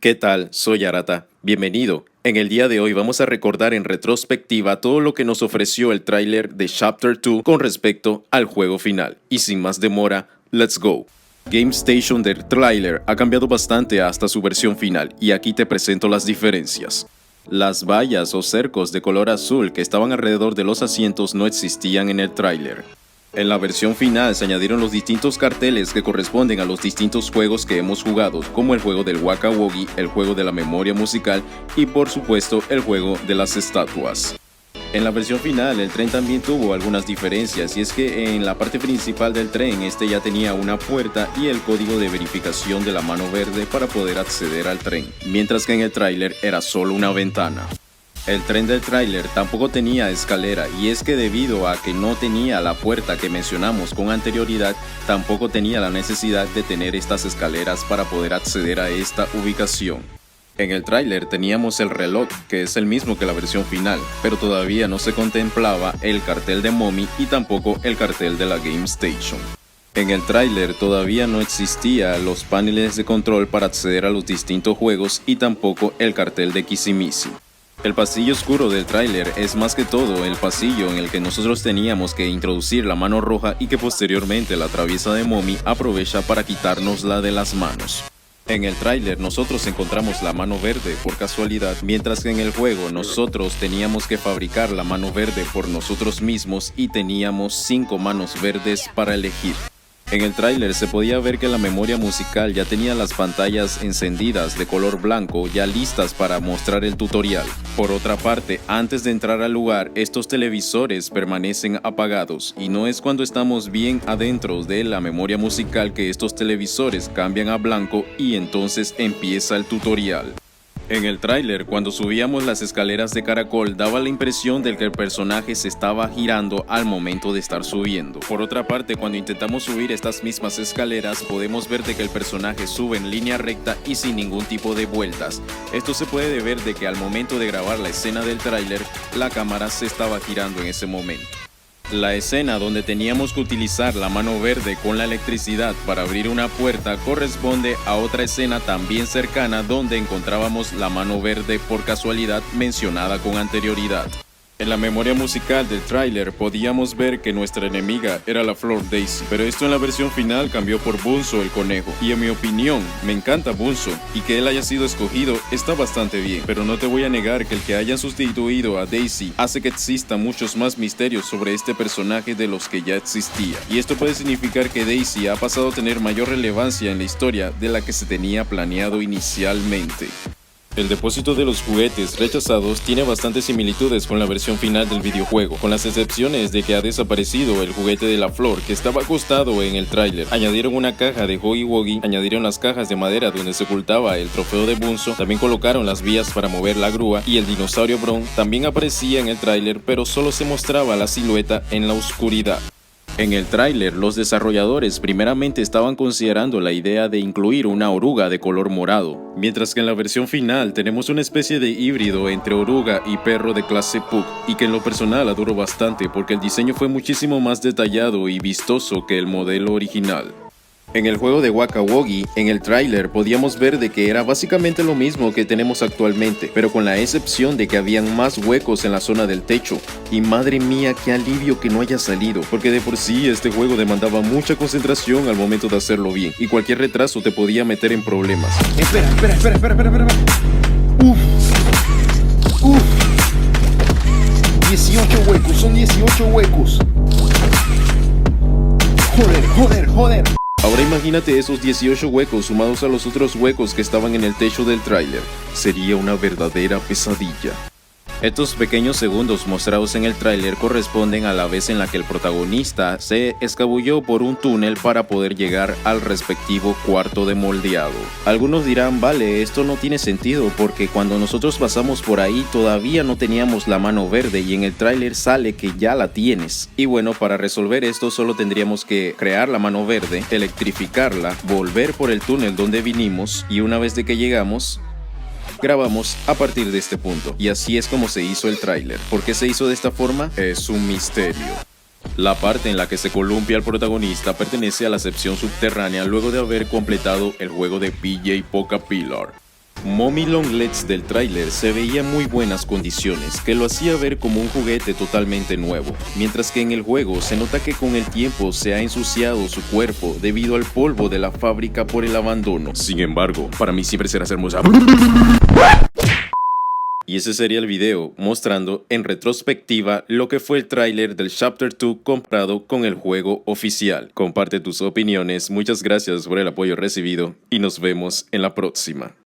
¿Qué tal? Soy Arata. Bienvenido. En el día de hoy vamos a recordar en retrospectiva todo lo que nos ofreció el tráiler de Chapter 2 con respecto al juego final. Y sin más demora, let's go. GameStation del tráiler ha cambiado bastante hasta su versión final y aquí te presento las diferencias. Las vallas o cercos de color azul que estaban alrededor de los asientos no existían en el tráiler. En la versión final se añadieron los distintos carteles que corresponden a los distintos juegos que hemos jugado, como el juego del Waka Wogi, el juego de la memoria musical y por supuesto el juego de las estatuas. En la versión final el tren también tuvo algunas diferencias, y es que en la parte principal del tren este ya tenía una puerta y el código de verificación de la mano verde para poder acceder al tren, mientras que en el tráiler era solo una ventana. El tren del tráiler tampoco tenía escalera, y es que debido a que no tenía la puerta que mencionamos con anterioridad, tampoco tenía la necesidad de tener estas escaleras para poder acceder a esta ubicación. En el tráiler teníamos el reloj, que es el mismo que la versión final, pero todavía no se contemplaba el cartel de Mommy y tampoco el cartel de la GameStation. En el tráiler todavía no existían los paneles de control para acceder a los distintos juegos y tampoco el cartel de Kissimisi. El pasillo oscuro del tráiler es más que todo el pasillo en el que nosotros teníamos que introducir la mano roja y que posteriormente la traviesa de Mommy aprovecha para quitárnosla de las manos. En el tráiler nosotros encontramos la mano verde por casualidad, mientras que en el juego nosotros teníamos que fabricar la mano verde por nosotros mismos y teníamos 5 manos verdes para elegir. En el tráiler se podía ver que la memoria musical ya tenía las pantallas encendidas de color blanco ya listas para mostrar el tutorial. Por otra parte, antes de entrar al lugar, estos televisores permanecen apagados, y no es cuando estamos bien adentro de la memoria musical que estos televisores cambian a blanco y entonces empieza el tutorial. En el tráiler, cuando subíamos las escaleras de caracol, daba la impresión de que el personaje se estaba girando al momento de estar subiendo. Por otra parte, cuando intentamos subir estas mismas escaleras, podemos ver de que el personaje sube en línea recta y sin ningún tipo de vueltas. Esto se puede deber de que al momento de grabar la escena del tráiler, la cámara se estaba girando en ese momento. La escena donde teníamos que utilizar la mano verde con la electricidad para abrir una puerta corresponde a otra escena también cercana donde encontrábamos la mano verde por casualidad mencionada con anterioridad. En la memoria musical del tráiler podíamos ver que nuestra enemiga era la flor Daisy, pero esto en la versión final cambió por Bunzo el conejo, y en mi opinión me encanta Bunzo, y que él haya sido escogido está bastante bien, pero no te voy a negar que el que hayan sustituido a Daisy hace que existan muchos más misterios sobre este personaje de los que ya existía, y esto puede significar que Daisy ha pasado a tener mayor relevancia en la historia de la que se tenía planeado inicialmente. El depósito de los juguetes rechazados tiene bastantes similitudes con la versión final del videojuego, con las excepciones de que ha desaparecido el juguete de la flor que estaba acostado en el tráiler. Añadieron una caja de Huggy Wuggy, añadieron las cajas de madera donde se ocultaba el trofeo de Bunzo, también colocaron las vías para mover la grúa, y el dinosaurio Bron también aparecía en el tráiler, pero solo se mostraba la silueta en la oscuridad. En el tráiler, los desarrolladores primeramente estaban considerando la idea de incluir una oruga de color morado, mientras que en la versión final tenemos una especie de híbrido entre oruga y perro de clase Pug, y que en lo personal adoro bastante porque el diseño fue muchísimo más detallado y vistoso que el modelo original. En el juego de Waka Wogi, en el tráiler podíamos ver de que era básicamente lo mismo que tenemos actualmente, pero con la excepción de que habían más huecos en la zona del techo, y madre mía qué alivio que no haya salido, porque de por sí este juego demandaba mucha concentración al momento de hacerlo bien, y cualquier retraso te podía meter en problemas. Espera. Uf. 18 huecos, son 18 huecos. Joder. Ahora imagínate esos 18 huecos sumados a los otros huecos que estaban en el techo del tráiler. Sería una verdadera pesadilla. Estos pequeños segundos mostrados en el tráiler corresponden a la vez en la que el protagonista se escabulló por un túnel para poder llegar al respectivo cuarto de moldeado. Algunos dirán, vale, esto no tiene sentido porque cuando nosotros pasamos por ahí todavía no teníamos la mano verde y en el tráiler sale que ya la tienes. Y bueno, para resolver esto solo tendríamos que crear la mano verde, electrificarla, volver por el túnel donde vinimos y una vez de que llegamos, grabamos a partir de este punto, y así es como se hizo el tráiler. ¿Por qué se hizo de esta forma? Es un misterio. La parte en la que se columpia el protagonista pertenece a la sección subterránea luego de haber completado el juego de PJ Poca Pillar. Mommy Longlets del tráiler se veía en muy buenas condiciones, que lo hacía ver como un juguete totalmente nuevo, mientras que en el juego se nota que con el tiempo se ha ensuciado su cuerpo debido al polvo de la fábrica por el abandono. Sin embargo, para mí siempre será hermosa. Y ese sería el video mostrando en retrospectiva lo que fue el tráiler del Chapter 2 comprado con el juego oficial. Comparte tus opiniones, muchas gracias por el apoyo recibido y nos vemos en la próxima.